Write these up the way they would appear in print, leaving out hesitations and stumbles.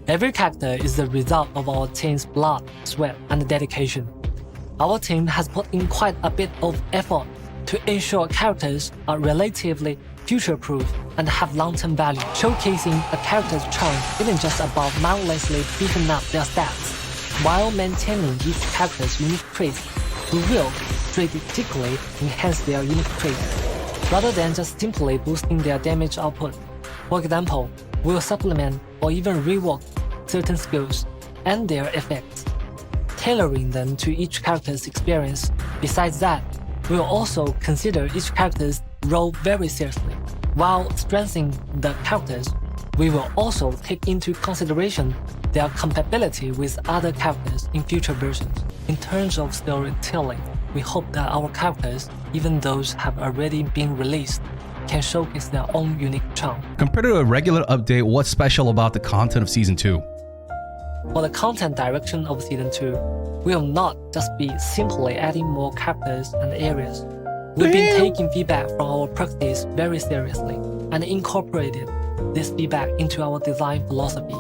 Every character is the result of our team's blood, sweat, and dedication. Our team has put in quite a bit of effort to ensure characters are relatively future-proof and have long-term value. Showcasing a character's charm isn't just about mindlessly beefing up their stats. While maintaining each character's unique traits, we will strategically enhance their unique traits, rather than just simply boosting their damage output. For example, we'll supplement or even rework certain skills and their effects, tailoring them to each character's experience. Besides that, we'll also consider each character's role very seriously. While strengthening the characters, we will also take into consideration their compatibility with other characters in future versions. In terms of storytelling, we hope that our characters, even those have already been released, can showcase their own unique charm. Compared to a regular update, what's special about the content of Season 2? For the content direction of Season 2, we will not just be simply adding more characters and areas. We've been taking feedback from our practice very seriously and incorporated this feedback into our design philosophy,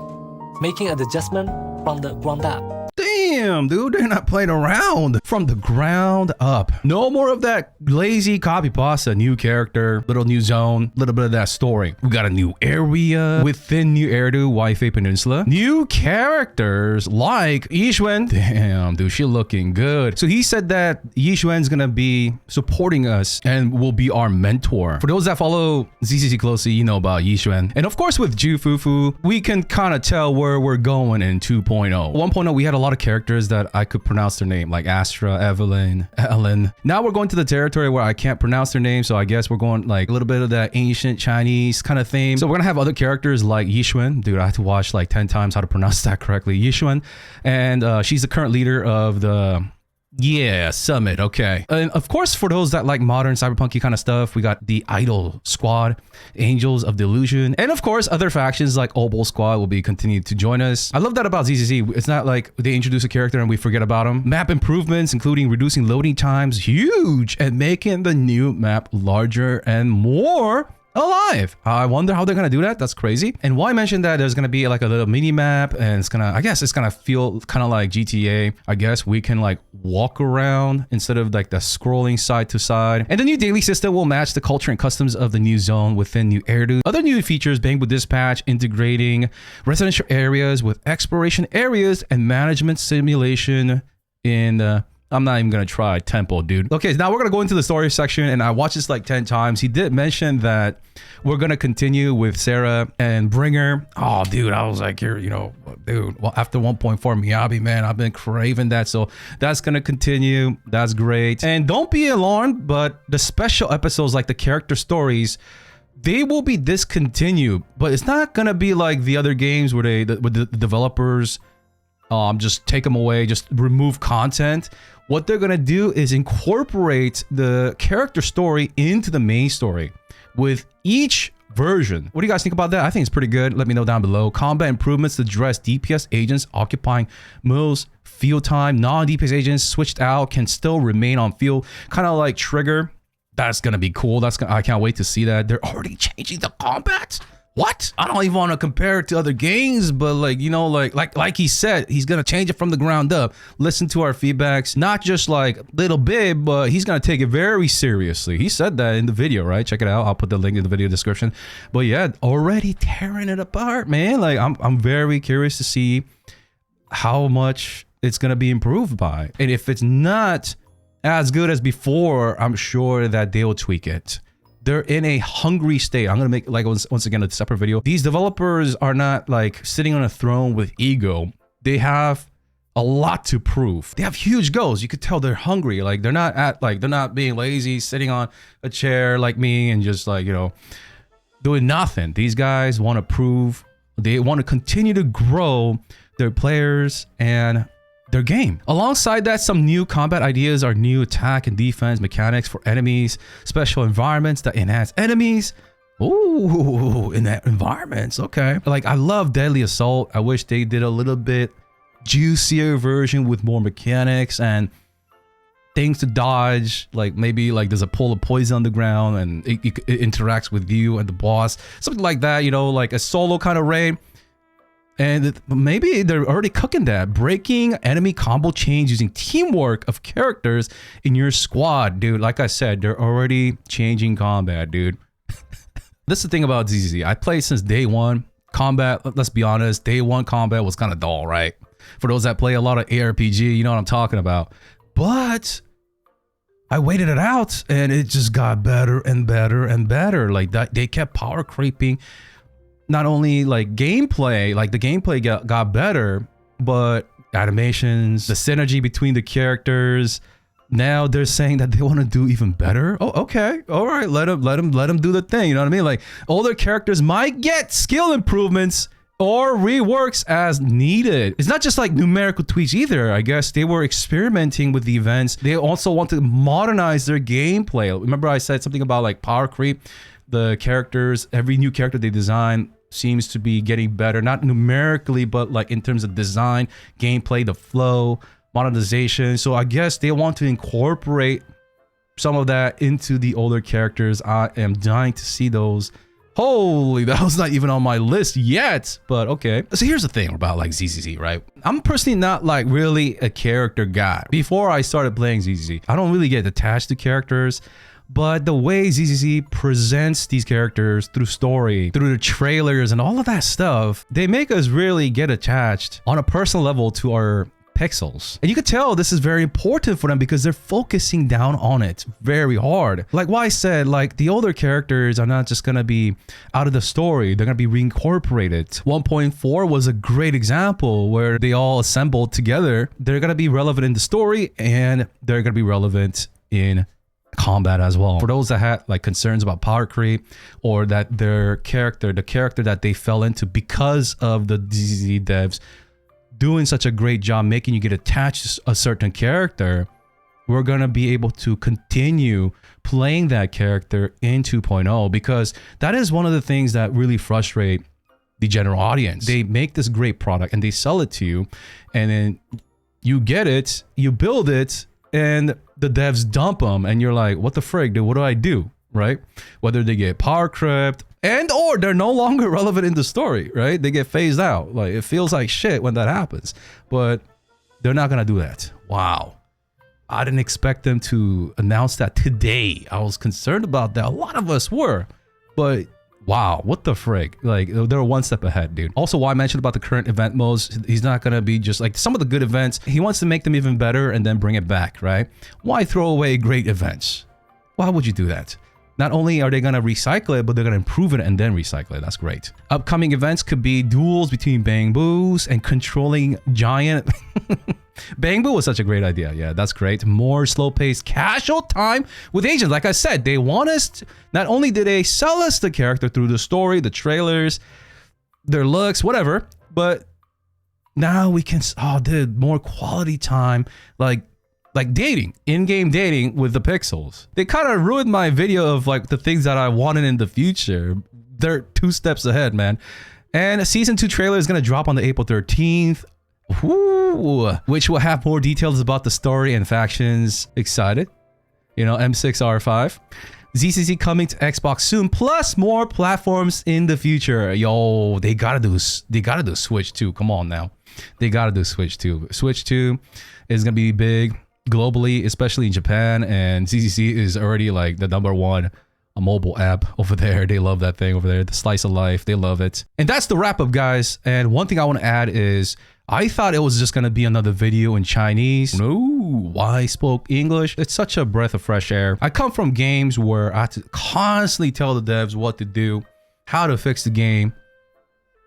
making an adjustment from the ground up. Damn, dude, they're not playing around. From the ground up. No more of that lazy copy pasta. New character, little new zone, little bit of that story. We got a new area within New Eridu, Waifei Peninsula. New characters like Yixuan. Damn, dude, she looking good. So he said that Yixuan's gonna be supporting us and will be our mentor. For those that follow ZZZ closely, you know about Yixuan. And of course with Jufufu, we can kind of tell where we're going in 2.0. 1.0, we had a lot of characters that I could pronounce their name, like Astra, Evelyn, Ellen. Now we're going to the territory where I can't pronounce their name, so I guess we're going like a little bit of that ancient Chinese kind of theme. So we're gonna have other characters like Yixuan. Dude, I had to watch like 10 times how to pronounce that correctly. Yixuan. And she's the current leader of the Summit. Okay. And of course, for those that like modern cyberpunky kind of stuff, we got the Idol Squad, Angels of Delusion, and of course other factions like Obol Squad will be continuing to join us. I love that about ZZZ. It's not like they introduce a character and we forget about them. Map improvements, including reducing loading times, huge, and making the new map larger and more alive. I wonder how they're gonna do that. That's crazy. And why mention that there's gonna be like a little mini map, and it's gonna, I guess it's gonna feel kind of like GTA. I guess we can like walk around instead of like the scrolling side to side. And the new daily system will match the culture and customs of the new zone within New Eridu. Other new features: Bangbu Dispatch, integrating residential areas with exploration areas and management simulation in I'm not even gonna try Temple, dude. Okay, so now we're gonna go into the story section, and I watched this like 10 times. He did mention that we're gonna continue with Sarah and Bringer. Oh, dude, I was like, you're, you know, dude, well, after 1.4 Miyabi, man, I've been craving that. So that's gonna continue. That's great. And don't be alarmed, but the special episodes, like the character stories, they will be discontinued, but it's not gonna be like the other games where the developers just take them away, just remove content. What they're gonna do is incorporate the character story into the main story with each version. What do you guys think about that? I think it's pretty good. Let me know down below. Combat improvements to address DPS agents occupying most field time. Non-DPS agents switched out can still remain on field, kind of like Trigger. That's gonna be cool. I can't wait to see that. They're already changing the combat. What? I don't even want to compare it to other games, but like, you know, like he said, he's going to change it from the ground up. Listen to our feedbacks, not just like little bit, but he's going to take it very seriously. He said that in the video, right? Check it out. I'll put the link in the video description. But yeah, already tearing it apart, man. Like I'm very curious to see how much it's going to be improved by. And if it's not as good as before, I'm sure that they'll tweak it. They're in a hungry state. I'm gonna make like once again a separate video. These developers are not like sitting on a throne with ego. They have a lot to prove. They have huge goals. You could tell they're hungry. Like they're not being lazy, sitting on a chair like me and just like, you know, doing nothing. These guys want to prove. They want to continue to grow their players and their game. Alongside that, some new combat ideas are new attack and defense mechanics for enemies, special environments that enhance enemies. Ooh, in that environments, okay. Like I love Deadly Assault. I wish they did a little bit juicier version with more mechanics and things to dodge. Like maybe like there's a pool of poison on the ground and it interacts with you and the boss, something like that. You know, like a solo kind of raid. And maybe they're already cooking that. Breaking enemy combo chains using teamwork of characters in your squad. Dude, like I said, they're already changing combat, dude. This is the thing about ZZZ. I played since day one. Combat, let's be honest, day one combat was kind of dull, right? For those that play a lot of ARPG, you know what I'm talking about. But I waited it out and it just got better and better and better. Like that, they kept power creeping. Not only like gameplay, like the gameplay got better, but animations, the synergy between the characters. Now they're saying that they want to do even better. Oh, okay, all right, let them do the thing. You know what I mean? Like older characters might get skill improvements or reworks as needed. It's not just like numerical tweaks either. I guess they were experimenting with the events. They also want to modernize their gameplay. Remember I said something about like power creep? The characters, every new character they design seems to be getting better, not numerically, but like in terms of design, gameplay, the flow, monetization. So I guess they want to incorporate some of that into the older characters. I am dying to see those. Holy, that was not even on my list yet, but okay. So here's the thing about like ZZZ, right? I'm personally not like really a character guy. Before I started playing ZZZ, I don't really get attached to characters. But the way ZZZ presents these characters through story, through the trailers and all of that stuff, they make us really get attached on a personal level to our pixels. And you could tell this is very important for them because they're focusing down on it very hard. Like what I said, like the older characters are not just gonna be out of the story, they're gonna be reincorporated. 1.4 was a great example where they all assembled together. They're gonna be relevant in the story and they're gonna be relevant in combat as well. For those that had like concerns about power creep or that their character, the character that they fell into because of the ZZZ devs doing such a great job making you get attached to a certain character, we're going to be able to continue playing that character in 2.0 because that is one of the things that really frustrate the general audience. They make this great product and they sell it to you and then you get it, you build it, and the devs dump them and you're like, what the frig, dude, what do I do, right? Whether they get power crept and or they're no longer relevant in the story, right? They get phased out. Like it feels like shit when that happens, but they're not gonna do that. Wow. I didn't expect them to announce that today. I was concerned about that. A lot of us were, but wow, what the frig? Like they're one step ahead, dude. Also, why I mentioned about the current event modes, he's not gonna be just like some of the good events. He wants to make them even better and then bring it back, right? Why throw away great events? Why would you do that? Not only are they gonna recycle it, but they're gonna improve it and then recycle it. That's great. Upcoming events could be duels between Bang Boos and controlling giant. Bang Boo was such a great idea. Yeah, that's great. More slow-paced casual time with agents. Like I said, they want us to, not only did they sell us the character through the story, the trailers, their looks, whatever, but now we can, oh dude, more quality time, like dating, in-game dating with the pixels. They kind of ruined my video of like the things that I wanted in the future. They're 2 steps ahead, man. And a season 2 trailer is going to drop on the April 13th. Ooh, which will have more details about the story and factions. Excited, you know, M6R5. ZZZ coming to Xbox soon, plus more platforms in the future. Yo, they gotta do Switch 2. Come on now, they gotta do Switch 2. Switch 2 is gonna be big globally, especially in Japan, and ZZZ is already like the #1 a mobile app over there. They love that thing over there, the slice of life. They love it. And that's the wrap up, guys. And one thing I want to add is I thought it was just going to be another video in Chinese. No, why I spoke English? It's such a breath of fresh air. I come from games where I have to constantly tell the devs what to do, how to fix the game.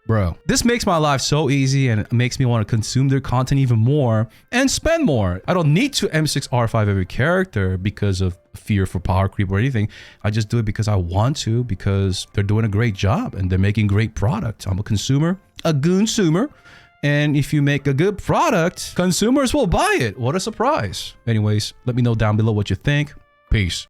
Bro, this makes my life so easy and it makes me want to consume their content even more and spend more. I don't need to M6R5 every character because of fear for power creep or anything. I just do it because I want to, because they're doing a great job and they're making great product. I'm a consumer, a goonsumer. And if you make a good product, consumers will buy it. What a surprise. Anyways, let me know down below what you think. Peace.